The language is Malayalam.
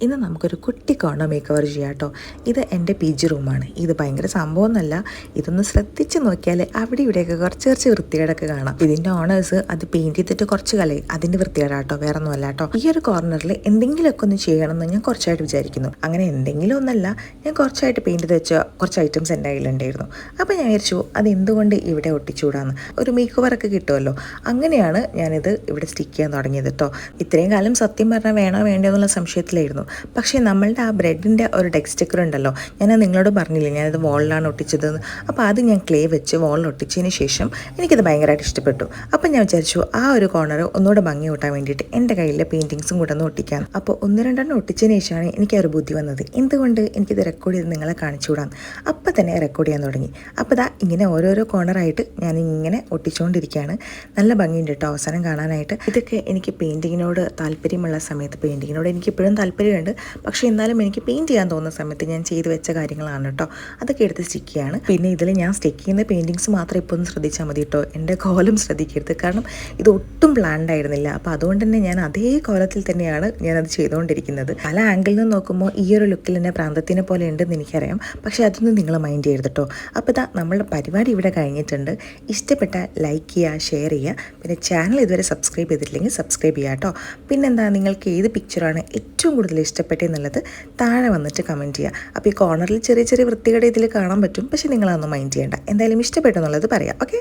ഇന്ന് നമുക്കൊരു കുട്ടി കോർണർ മേക്ക് ഓവർ ചെയ്യാം കേട്ടോ. ഇത് എൻ്റെ പി ജി റൂമാണ്. ഇത് ഭയങ്കര സംഭവമൊന്നുമല്ല. ഇതൊന്ന് ശ്രദ്ധിച്ച് നോക്കിയാൽ അവിടെ ഇവിടെയൊക്കെ കുറച്ച് വൃത്തികേടൊക്കെ കാണാം. ഇതിൻ്റെ ഓണേഴ്സ് അത് പെയിൻറ് ചെയ്തിട്ട് കുറച്ച് കളയും. അതിൻ്റെ വൃത്തികേടാട്ടോ, വേറെ ഒന്നുമല്ല കേട്ടോ. ഈ ഒരു കോർണറിൽ എന്തെങ്കിലുമൊക്കെ ഒന്ന് ചെയ്യണമെന്ന് ഞാൻ കുറച്ചായിട്ട് വിചാരിക്കുന്നു. അങ്ങനെ എന്തെങ്കിലും ഒന്നല്ല, ഞാൻ കുറച്ചായിട്ട് പെയിൻറ് ചെയ്ത് വെച്ച കുറച്ച് ഐറ്റംസ് എൻ്റെ കയ്യിലുണ്ടായിരുന്നു. അപ്പോൾ ഞാൻ വിചാരിച്ചു അത് എന്തുകൊണ്ട് ഇവിടെ ഒട്ടിച്ചുകൂടാന്ന്, ഒരു മേക്ക് ഓവറൊക്കെ കിട്ടുമല്ലോ. അങ്ങനെയാണ് ഞാനിത് ഇവിടെ സ്റ്റിക്ക് ചെയ്യാൻ തുടങ്ങിയത് കേട്ടോ. ഇത്രയും കാലം സത്യം പറഞ്ഞാൽ വേണോ വേണ്ടോ എന്നുള്ള സംശയത്തിലായിരുന്നു. പക്ഷേ നമ്മളുടെ ആ ബ്രെഡിൻ്റെ ഒരു ടെക്സ്ചർ ഉണ്ടല്ലോ, ഞാൻ നിങ്ങളോട് പറഞ്ഞില്ലേ ഞാനത് വോളിലാണ് ഒട്ടിച്ചതെന്ന്. അപ്പോൾ അത് ഞാൻ ക്ലേ വെച്ച് വോളിൽ ഒട്ടിച്ചതിന് ശേഷം എനിക്കത് ഭയങ്കരമായിട്ട് ഇഷ്ടപ്പെട്ടു. അപ്പം ഞാൻ വിചാരിച്ചു ആ ഒരു കോർണർ ഒന്നുകൂടെ ഭംഗി കൂട്ടാൻ വേണ്ടിയിട്ട് എൻ്റെ കയ്യിലെ പെയിൻറ്റിങ്സും കൂടെ ഒന്ന് ഒട്ടിക്കാം. അപ്പോൾ ഒന്ന് രണ്ടെണ്ണം ഒട്ടിച്ചതിന് ശേഷമാണ് എനിക്ക് ഒരു ബുദ്ധി വന്നത്, എന്തുകൊണ്ട് എനിക്കിത് റെക്കോർഡ് ചെയ്ത് നിങ്ങളെ കാണിച്ചു വിടാം. അപ്പം തന്നെ റെക്കോർഡ് ചെയ്യാൻ തുടങ്ങി. അപ്പോൾ ഇതാ ഇങ്ങനെ ഓരോരോ കോർണറായിട്ട് ഞാൻ ഇങ്ങനെ ഒട്ടിച്ചുകൊണ്ടിരിക്കുകയാണ്. നല്ല ഭംഗിയുണ്ട് കേട്ടോ അവസാനം കാണാനായിട്ട്. ഇതൊക്കെ എനിക്ക് പെയിൻറ്റിങ്ങിനോട് താല്പര്യമുള്ള സമയത്ത്, പെയിൻറ്റിങ്ങിനോട് എനിക്ക് ഇപ്പോഴും താല്പര്യമുണ്ട്, പക്ഷേ എന്നാലും എനിക്ക് പെയിൻറ്റ് ചെയ്യാൻ തോന്നുന്ന സമയത്ത് ഞാൻ ചെയ്ത് വെച്ച കാര്യങ്ങളാണ് കേട്ടോ. അതൊക്കെ എടുത്ത് സ്റ്റിക്ക് ചെയ്യാണ്. പിന്നെ ഇതിൽ ഞാൻ സ്റ്റിക്ക് ചെയ്യുന്ന പെയിൻറ്റിങ്സ് മാത്രം ഇപ്പോൾ ഒന്ന് ശ്രദ്ധിച്ചാൽ മതി കേട്ടോ. എൻ്റെ കോലം ശ്രദ്ധിക്കരുത്, കാരണം ഇത് ഒട്ടും പ്ലാൻഡ് ആയിരുന്നില്ല. അപ്പോൾ അതുകൊണ്ട് തന്നെ ഞാൻ അതേ കോലത്തിൽ തന്നെയാണ് ഞാനത് ചെയ്തുകൊണ്ടിരിക്കുന്നത്. പല ആംഗിളിൽ നിന്ന് നോക്കുമ്പോൾ ഈ ഒരു ലുക്കിൽ തന്നെ പ്രാന്തത്തിനെ പോലെ ഉണ്ടെന്ന് എനിക്കറിയാം, പക്ഷേ അതൊന്നും നിങ്ങൾ മൈൻഡ് ചെയ്യരുത് കേട്ടോ. അപ്പോൾ ഇതാ നമ്മളുടെ പരിപാടി ഇവിടെ കഴിഞ്ഞിട്ടുണ്ട്. ഇഷ്ടപ്പെട്ട ലൈക്ക് ചെയ്യുക, ഷെയർ ചെയ്യുക, പിന്നെ ചാനൽ ഇതുവരെ സബ്സ്ക്രൈബ് ചെയ്തിട്ടില്ലെങ്കിൽ സബ്സ്ക്രൈബ് ചെയ്യുക കേട്ടോ. പിന്നെന്താ, നിങ്ങൾക്ക് ഏത് പിക്ചറാണ് ഏറ്റവും കൂടുതൽ ഇഷ്ടപ്പെട്ടതെന്നുള്ളത് താഴെ വന്നിട്ട് കമൻറ്റ് ചെയ്യുക. അപ്പോൾ ഈ കോർണറിൽ ചെറിയ വൃത്തികേട് ഇതിൽ കാണാൻ പറ്റും, പക്ഷേ നിങ്ങളതൊന്നും മൈൻഡ് ചെയ്യേണ്ട. എന്തായാലും ഇഷ്ടപ്പെട്ടെന്നുള്ളത് പറയാം. ഓക്കെ.